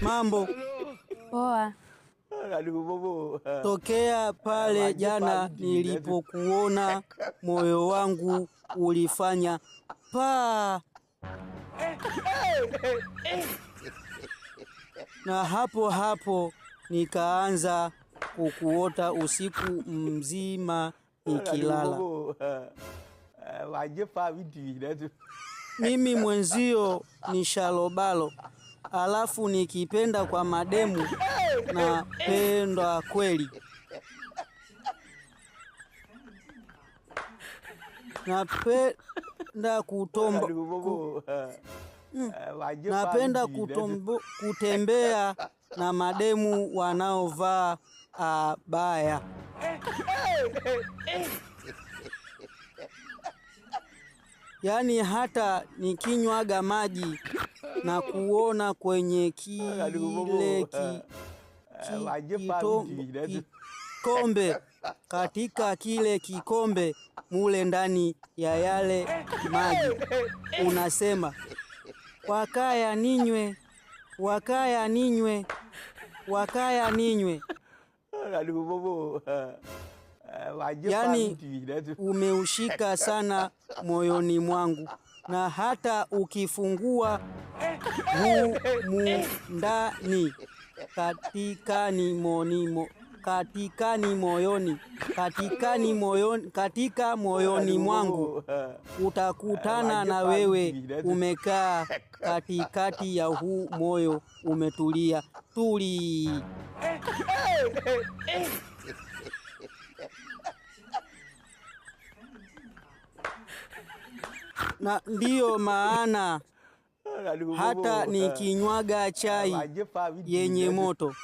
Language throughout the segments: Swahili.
Mambo poa. Tokea pale jana nilipokuona moyo wangu ulifanya paa, na hapo hapo nikaanza kukuota usiku mzima nikilala. Mimi mwenzio ni shalobalo, alafu nikipenda kwa mademu na pendwa kweli. Napenda kutembea na mademu wanaovaa abaya. Yaani hata nikinywaga maji na kuona kwenye kile kikombe, katika kile kikombe mule ndani ya yale maji unasema, wakaya ninywe, wakaya ninywe, wakaya ninywe. Yani umeushika sana moyoni mwangu, na hata ukifungua ndani katika moyoni mwangu utakutana na wewe umekaa katikati ya huu moyo umetulia tuli. Na ndiyo maana hata nikinywaga chai yenye moto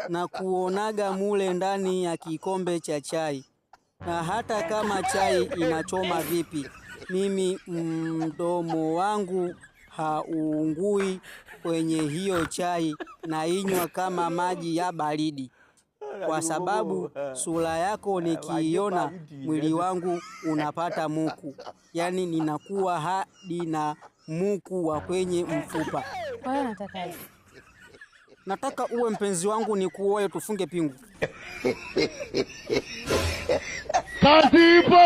na kuonaga mule ndani ya kikombe cha chai, na hata kama chai inachoma vipi, mimi mdomo wangu haungui kwenye hiyo chai, na inywa kama maji ya baridi, kwa sababu sura yako nikiiona mwili wangu unapata muku. Yani ninakuwa hadi na muku wa kwenye mfupa. Kwa hiyo natakaje? Nataka uwe mpenzi wangu, ni kuoe tufunge pingu. Katipo!